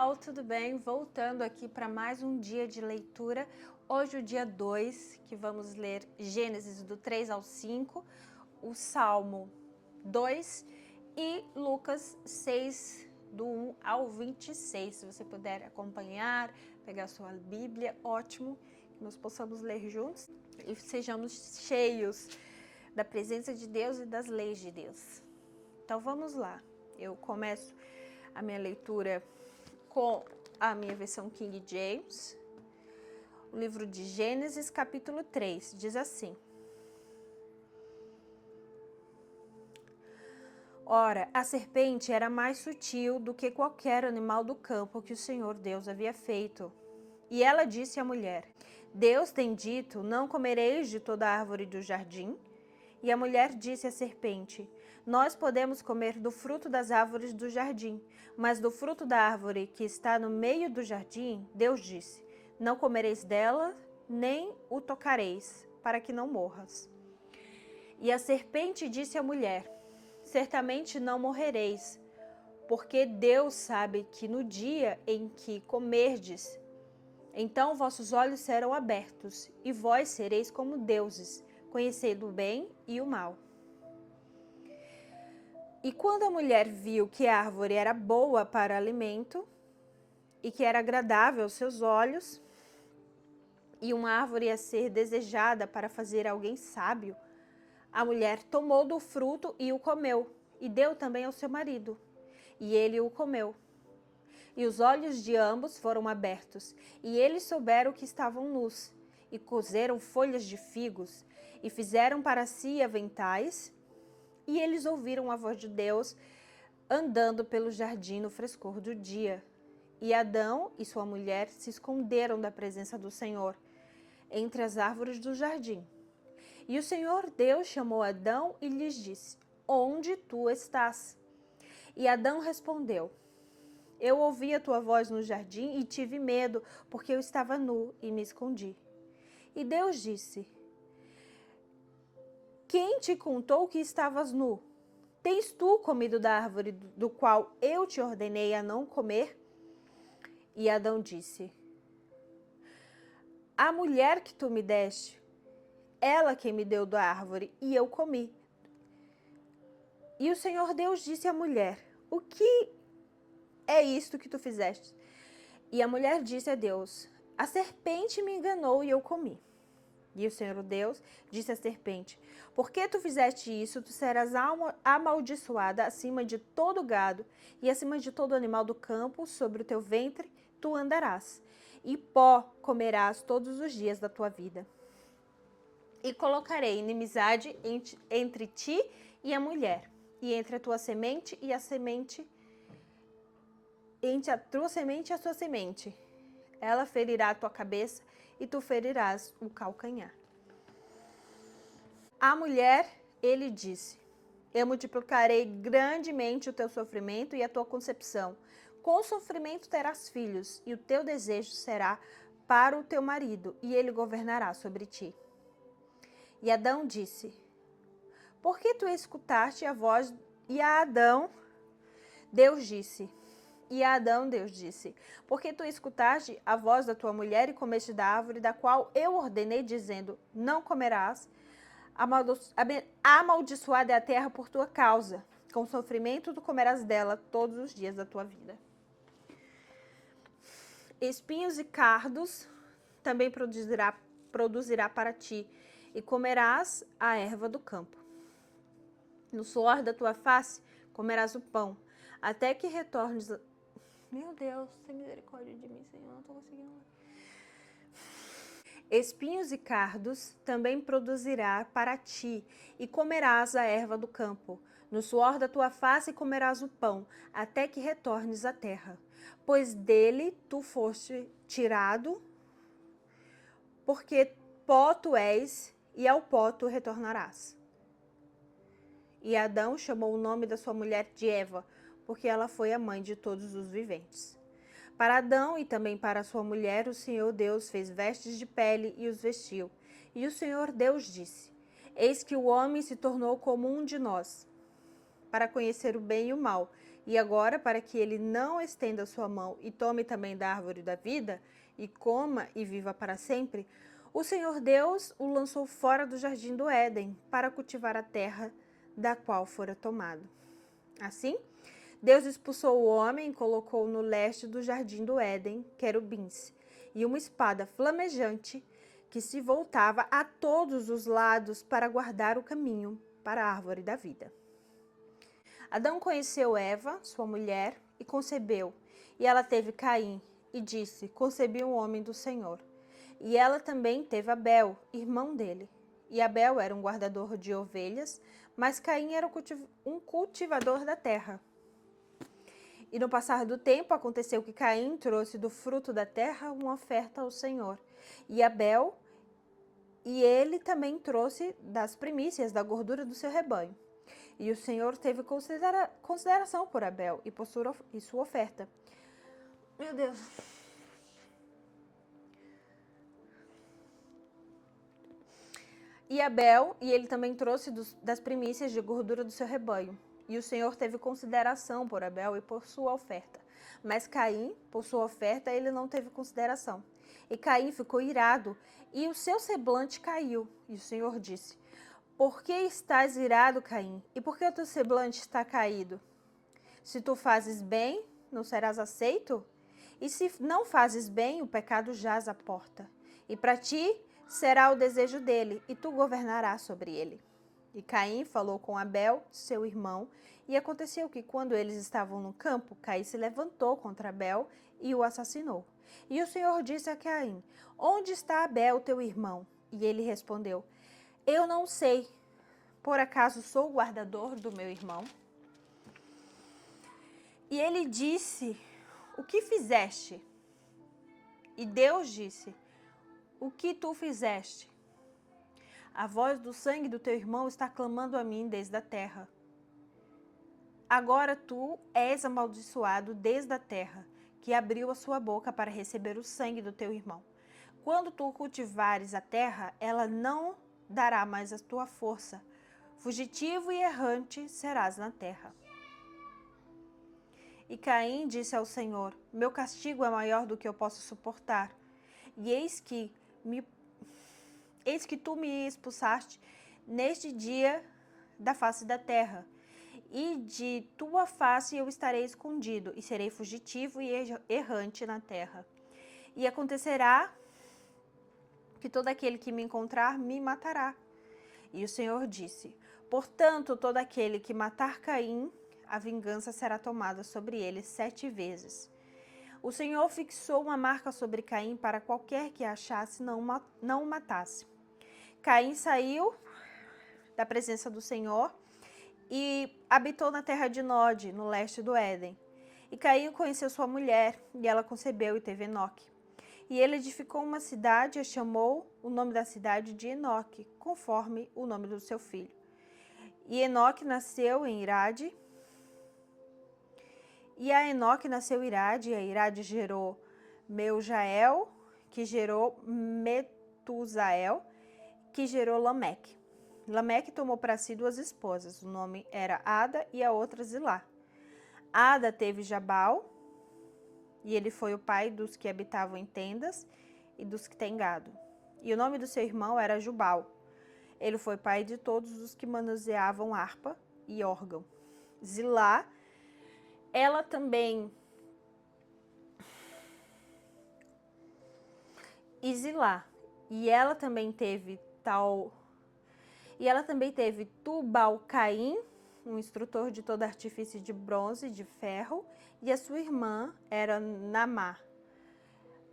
pessoal, tudo bem? Voltando aqui para mais um dia de leitura. Hoje o dia 2, que vamos ler Gênesis do 3 ao 5, o Salmo 2 e Lucas 6, do 1 ao 26. Se você puder acompanhar, pegar a sua Bíblia, ótimo, que nós possamos ler juntos e sejamos cheios da presença de Deus e das leis de Deus. Então vamos lá, eu começo a minha leitura com a minha versão King James, o livro de Gênesis, capítulo 3, diz assim: Ora, a serpente era mais sutil do que qualquer animal do campo que o Senhor Deus havia feito. E ela disse à mulher: Deus tem dito, não comereis de toda árvore do jardim? E a mulher disse à serpente: Nós podemos comer do fruto das árvores do jardim, mas do fruto da árvore que está no meio do jardim, Deus disse: Não comereis dela, nem o tocareis, para que não morras. E a serpente disse à mulher: Certamente não morrereis, porque Deus sabe que no dia em que comerdes, então vossos olhos serão abertos, e vós sereis como deuses, conhecendo o bem e o mal. E quando a mulher viu que a árvore era boa para alimento, e que era agradável aos seus olhos, e uma árvore a ser desejada para fazer alguém sábio, a mulher tomou do fruto e o comeu, e deu também ao seu marido, e ele o comeu. E os olhos de ambos foram abertos, e eles souberam que estavam nus, e cozeram folhas de figos, e fizeram para si aventais, e eles ouviram a voz de Deus andando pelo jardim no frescor do dia. E Adão e sua mulher se esconderam da presença do Senhor, entre as árvores do jardim. E o Senhor Deus chamou Adão e lhes disse: Onde tu estás? E Adão respondeu: Eu ouvi a tua voz no jardim e tive medo, porque eu estava nu e me escondi. E Deus disse: Quem te contou que estavas nu? Tens tu comido da árvore do qual eu te ordenei a não comer? E Adão disse: A mulher que tu me deste, ela quem me deu da árvore, e eu comi. E o Senhor Deus disse à mulher: O que é isto que tu fizeste? E a mulher disse a Deus: A serpente me enganou e eu comi. E o Senhor Deus disse à serpente: Por que tu fizeste isso? Tu serás amaldiçoada acima de todo gado e acima de todo animal do campo, sobre o teu ventre tu andarás, e pó comerás todos os dias da tua vida. E colocarei inimizade entre ti e a mulher, e entre a tua semente e a semente, entre a tua semente e a sua semente. Ela ferirá a tua cabeça e tu ferirás o calcanhar. A mulher, ele disse: Eu multiplicarei grandemente o teu sofrimento e a tua concepção. Com o sofrimento terás filhos, e o teu desejo será para o teu marido, e ele governará sobre ti. E Adão disse: Por que tu escutaste a voz? E a Adão, Deus disse: E a Adão Deus disse: Porque tu escutaste a voz da tua mulher e comeste da árvore da qual eu ordenei, dizendo: Não comerás. Amaldiçoada é a terra por tua causa. Com sofrimento tu comerás dela todos os dias da tua vida. Espinhos e cardos também produzirá para ti, e comerás a erva do campo. No suor da tua face comerás o pão, até que retornes. Meu Deus, tem misericórdia de mim, Senhor, não estou conseguindo. Espinhos e cardos também produzirá para ti, e comerás a erva do campo. No suor da tua face comerás o pão, até que retornes à terra. Pois dele tu foste tirado, porque pó tu és, e ao pó tu retornarás. E Adão chamou o nome da sua mulher de Eva, porque ela foi a mãe de todos os viventes. Para Adão e também para sua mulher, o Senhor Deus fez vestes de pele e os vestiu. E o Senhor Deus disse: Eis que o homem se tornou como um de nós, para conhecer o bem e o mal. E agora, para que ele não estenda sua mão e tome também da árvore da vida, e coma e viva para sempre, o Senhor Deus o lançou fora do jardim do Éden para cultivar a terra da qual fora tomado. Assim, Deus expulsou o homem e colocou no leste do jardim do Éden querubins e uma espada flamejante que se voltava a todos os lados para guardar o caminho para a árvore da vida. Adão conheceu Eva, sua mulher, e concebeu. E ela teve Caim, e disse: Concebi um homem do Senhor. E ela também teve Abel, irmão dele. E Abel era um guardador de ovelhas, mas Caim era um cultivador da terra. E no passar do tempo aconteceu que Caim trouxe do fruto da terra uma oferta ao Senhor. E ele também trouxe das primícias da gordura do seu rebanho. E o Senhor teve consideração por Abel e sua oferta. Meu Deus. E ele também trouxe das primícias de gordura do seu rebanho. E o Senhor teve consideração por Abel e por sua oferta. Mas Caim, por sua oferta, ele não teve consideração. E Caim ficou irado, e o seu semblante caiu. E o Senhor disse: Por que estás irado, Caim? E por que o teu semblante está caído? Se tu fazes bem, não serás aceito? E se não fazes bem, o pecado jaz à porta. E para ti será o desejo dele, e tu governarás sobre ele. E Caim falou com Abel, seu irmão, e aconteceu que, quando eles estavam no campo, Caim se levantou contra Abel e o assassinou. E o Senhor disse a Caim: Onde está Abel, teu irmão? E ele respondeu: Eu não sei. Por acaso sou o guardador do meu irmão? E ele disse: O que fizeste? E Deus disse: O que tu fizeste? A voz do sangue do teu irmão está clamando a mim desde a terra. Agora tu és amaldiçoado desde a terra, que abriu a sua boca para receber o sangue do teu irmão. Quando tu cultivares a terra, ela não dará mais a tua força. Fugitivo e errante serás na terra. E Caim disse ao Senhor: Meu castigo é maior do que eu posso suportar. E eis que tu me expulsaste neste dia da face da terra. E de tua face eu estarei escondido, e serei fugitivo e errante na terra. E acontecerá que todo aquele que me encontrar me matará. E o Senhor disse: Portanto, todo aquele que matar Caim, a vingança será tomada sobre ele 7 vezes. O Senhor fixou uma marca sobre Caim para qualquer que a achasse não o matasse. Caim saiu da presença do Senhor e habitou na terra de Nod, no leste do Éden. E Caim conheceu sua mulher, e ela concebeu e teve Enoque. E ele edificou uma cidade e chamou o nome da cidade de Enoque, conforme o nome do seu filho. E Enoque nasceu em Irade. E a Enoque nasceu Irade, e a Irade gerou Meujael, que gerou Metusael, que gerou Lameque. Lameque tomou para si 2 esposas, o nome era Ada e a outra Zilá. Ada teve Jabal, e ele foi o pai dos que habitavam em tendas e dos que têm gado. E o nome do seu irmão era Jubal. Ele foi pai de todos os que manuseavam harpa e órgão. Zilá, ela também... E ela também teve Tubal-Caim, um instrutor de todo artifício de bronze e de ferro, e a sua irmã era Naamá.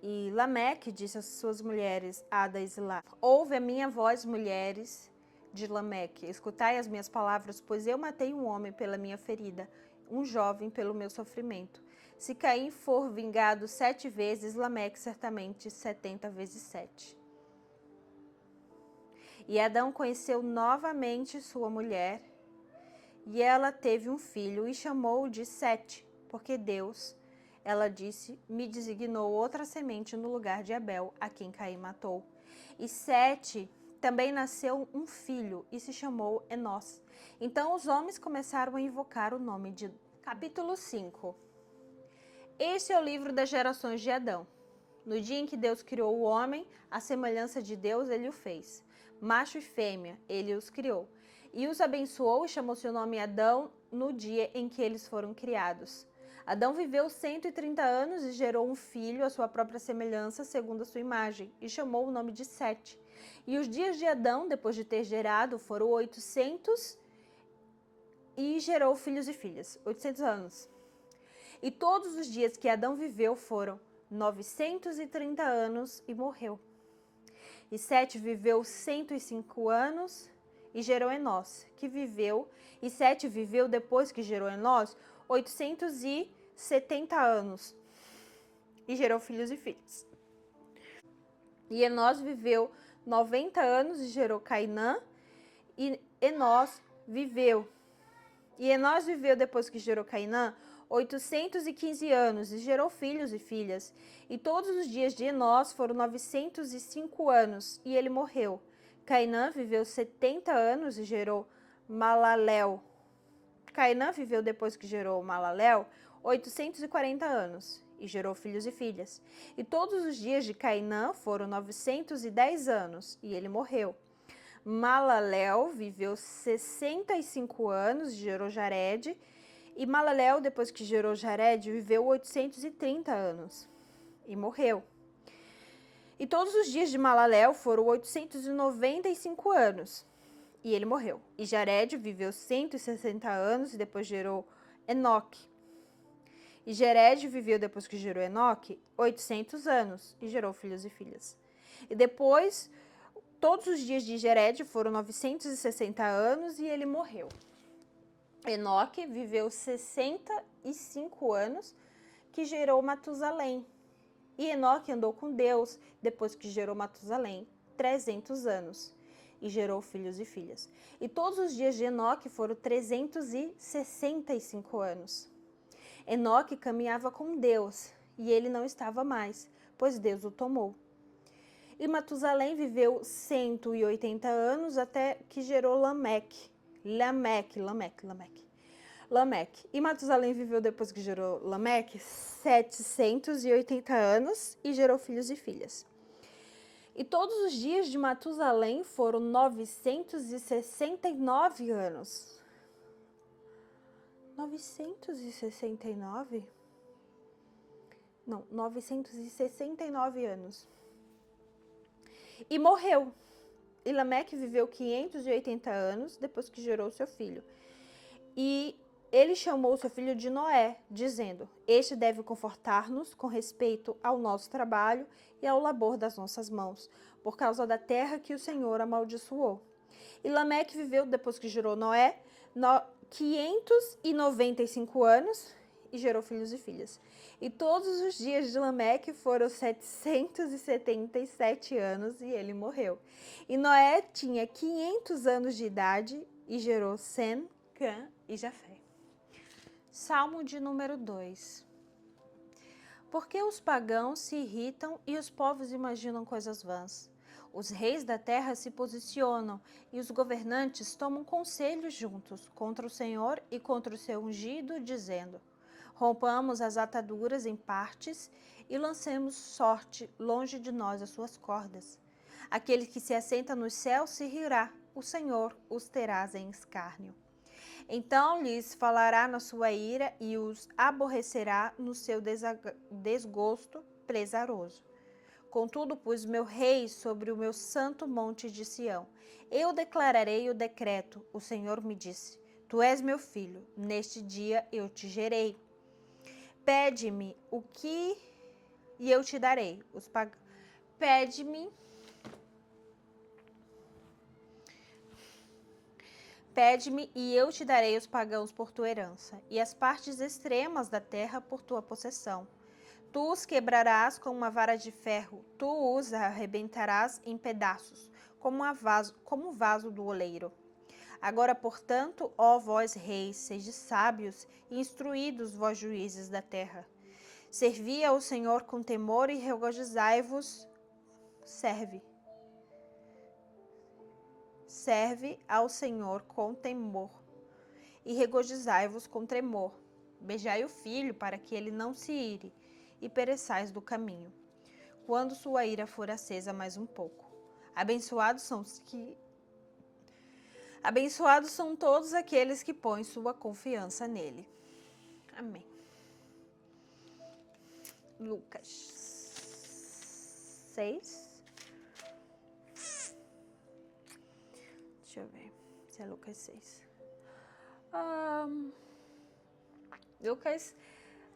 E Lameque disse às suas mulheres, Ada e Zilá: Ouve a minha voz, mulheres de Lameque, escutai as minhas palavras, pois eu matei um homem pela minha ferida, um jovem pelo meu sofrimento. Se Caim for vingado 7 vezes, Lameque certamente 70 vezes 7. E Adão conheceu novamente sua mulher, e ela teve um filho e chamou-o de Sete, porque Deus, ela disse, me designou outra semente no lugar de Abel, a quem Caim matou. E Sete também nasceu um filho e se chamou Enós. Então os homens começaram a invocar o nome Capítulo 5. Este é o livro das gerações de Adão. No dia em que Deus criou o homem, à semelhança de Deus ele o fez. Macho e fêmea, ele os criou. E os abençoou e chamou seu nome Adão no dia em que eles foram criados. Adão viveu 130 anos e gerou um filho à sua própria semelhança, segundo a sua imagem, e chamou o nome de Sete. E os dias de Adão, depois de ter gerado, foram 800 e gerou filhos e filhas. 800 anos. E todos os dias que Adão viveu foram 930 anos e morreu. E Sete viveu 105 anos e gerou Enós, que viveu, e Sete viveu depois que gerou Enós 870 anos e gerou filhos e filhas. E Enós viveu 90 anos e gerou Cainã, e Enós viveu depois que gerou Cainã 815 anos e gerou filhos e filhas. E todos os dias de Enós foram 905 anos e ele morreu. Cainã viveu 70 anos e gerou Malaléu. Cainã viveu depois que gerou Malaléu 840 anos e gerou filhos e filhas. E todos os dias de Cainã foram 910 anos e ele morreu. Malaléu viveu 65 anos e gerou Jared. E Malaléu, depois que gerou Jared, viveu 830 anos e morreu. E todos os dias de Malaléu foram 895 anos e ele morreu. E Jared viveu 160 anos e depois gerou Enoque. E Jared viveu, depois que gerou Enoque, 800 anos e gerou filhos e filhas. E depois, todos os dias de Jared foram 960 anos e ele morreu. Enoque viveu 65 anos, que gerou Matusalém. E Enoque andou com Deus, depois que gerou Matusalém, 300 anos, e gerou filhos e filhas. E todos os dias de Enoque foram 365 anos. Enoque caminhava com Deus, e ele não estava mais, pois Deus o tomou. E Matusalém viveu 180 anos, até que gerou Lameque. Lameque. E Matusalém viveu, depois que gerou Lameque, 780 anos e gerou filhos e filhas. E todos os dias de Matusalém foram 969 anos. 969? Não, 969 anos. E morreu. E Lameque viveu 580 anos depois que gerou seu filho. E ele chamou seu filho de Noé, dizendo: Este deve confortar-nos com respeito ao nosso trabalho e ao labor das nossas mãos, por causa da terra que o Senhor amaldiçoou. E Lameque viveu, depois que gerou Noé, 595 anos e gerou filhos e filhas. E todos os dias de Lameque foram 777 anos e ele morreu. E Noé tinha 500 anos de idade e gerou Sem, Cã e Jafé. Salmo de número 2. Por que os pagãos se irritam e os povos imaginam coisas vãs? Os reis da terra se posicionam e os governantes tomam conselho juntos contra o Senhor e contra o seu ungido, dizendo: Rompamos as ataduras em partes e lancemos sorte longe de nós as suas cordas. Aquele que se assenta nos céus se rirá, o Senhor os terás em escárnio. Então lhes falará na sua ira e os aborrecerá no seu desgosto pesaroso. Contudo, pus meu rei sobre o meu santo monte de Sião. Eu declararei o decreto. O Senhor me disse: Tu és meu filho, neste dia eu te gerei. Pede-me o que e eu te darei. Pede-me e eu te darei os pagãos por tua herança, e as partes extremas da terra por tua possessão. Tu os quebrarás com uma vara de ferro, tu os arrebentarás em pedaços, como o vaso do oleiro. Agora, portanto, ó vós reis, sede sábios e instruídos, vós juízes da terra. Servi ao Senhor com temor e regozijai-vos. Serve ao Senhor com temor e regozijai-vos com tremor. beijai o filho, para que ele não se ire, e pereçais do caminho, quando sua ira for acesa mais um pouco. Abençoados são todos aqueles que põem sua confiança nele. Amém. Lucas 6. Deixa eu ver se é Lucas 6.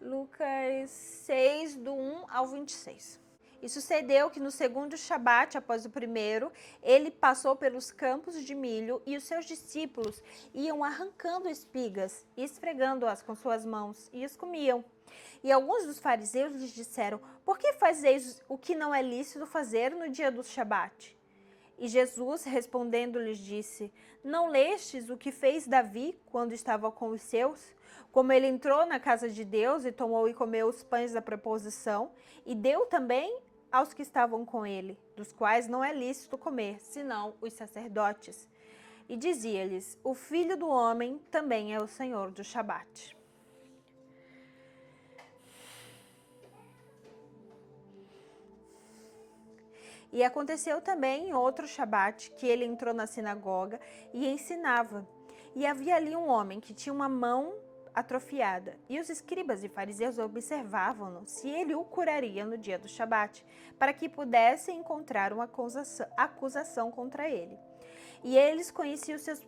Lucas 6, do 1 ao 26. E sucedeu que no segundo Shabat, após o primeiro, ele passou pelos campos de milho e os seus discípulos iam arrancando espigas e esfregando-as com suas mãos e as comiam. E alguns dos fariseus lhes disseram: por que fazeis o que não é lícito fazer no dia do Shabat? E Jesus, respondendo, lhes disse: não lestes o que fez Davi quando estava com os seus? Como ele entrou na casa de Deus e tomou e comeu os pães da proposição, e deu também aos que estavam com ele, dos quais não é lícito comer, senão os sacerdotes. E dizia-lhes: o Filho do Homem também é o Senhor do Shabat. E aconteceu também em outro Shabat que ele entrou na sinagoga e ensinava. E havia ali um homem que tinha uma mão atrofiada. E os escribas e fariseus observavam-no se ele o curaria no dia do Shabat, para que pudessem encontrar uma acusação contra ele. E eles conheciam os seus...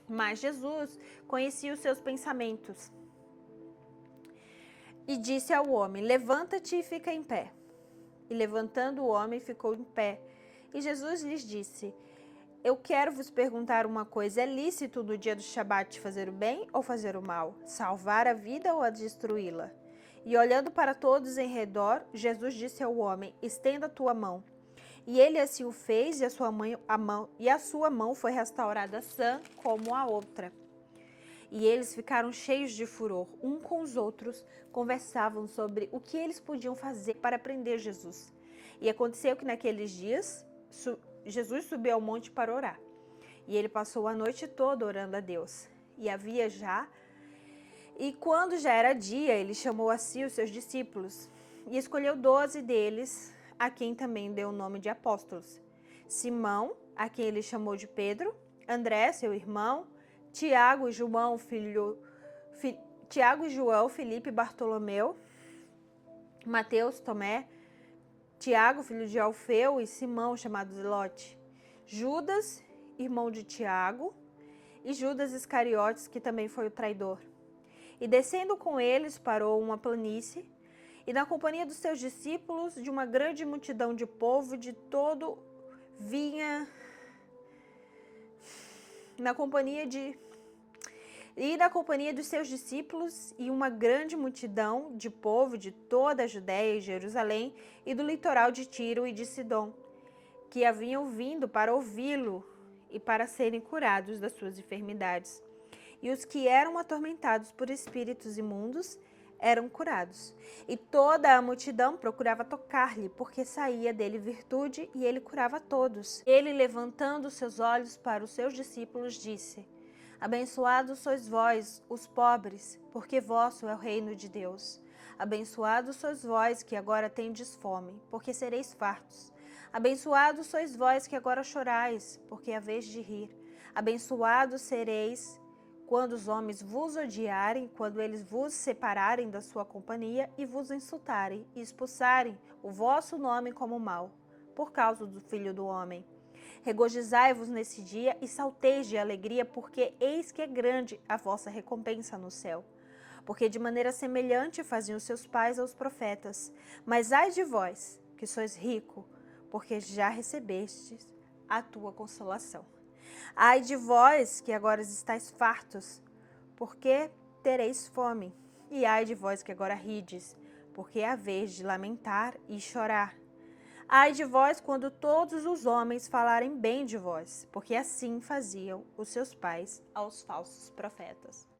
Mas Jesus conhecia os seus pensamentos. E disse ao homem: levanta-te e fica em pé. E levantando o homem, ficou em pé. E Jesus lhes disse: eu quero vos perguntar uma coisa: é lícito no dia do Shabat fazer o bem ou fazer o mal? Salvar a vida ou a destruí-la? E olhando para todos em redor, Jesus disse ao homem: estenda a tua mão. E ele assim o fez, e a sua mão foi restaurada sã como a outra. E eles ficaram cheios de furor, um com os outros, conversavam sobre o que eles podiam fazer para prender Jesus. E aconteceu que naqueles dias, Jesus subiu ao monte para orar. E ele passou a noite toda orando a Deus. E quando já era dia, ele chamou a si os seus discípulos e escolheu 12 deles, a quem também deu o nome de apóstolos. Simão, a quem ele chamou de Pedro, André, seu irmão, Tiago e João, Filipe, Bartolomeu, Mateus, Tomé, Tiago, filho de Alfeu, e Simão, chamado Zelote, Judas, irmão de Tiago, e Judas Iscariotes, que também foi o traidor. E descendo com eles, parou uma planície, e na companhia dos seus discípulos, de uma grande multidão de povo, de todo vinha... Na companhia dos seus discípulos e uma grande multidão de povo de toda a Judéia e Jerusalém e do litoral de Tiro e de Sidom, que haviam vindo para ouvi-lo e para serem curados das suas enfermidades. E os que eram atormentados por espíritos imundos eram curados. E toda a multidão procurava tocar-lhe, porque saía dele virtude, e ele curava todos. Ele, levantando seus olhos para os seus discípulos, disse: abençoados sois vós, os pobres, porque vosso é o reino de Deus. Abençoados sois vós, que agora tendes fome, porque sereis fartos. Abençoados sois vós, que agora chorais, porque haveis de rir. Abençoados sereis quando os homens vos odiarem, quando eles vos separarem da sua companhia e vos insultarem e expulsarem o vosso nome como mal, por causa do Filho do Homem. Regozijai-vos nesse dia e salteis de alegria, porque eis que é grande a vossa recompensa no céu. Porque de maneira semelhante faziam seus pais aos profetas. Mas ai de vós, que sois rico, porque já recebestes a tua consolação. Ai de vós, que agora estáis fartos, porque tereis fome. E ai de vós que agora rides, porque é a vez de lamentar e chorar. Ai de vós quando todos os homens falarem bem de vós, porque assim faziam os seus pais aos falsos profetas.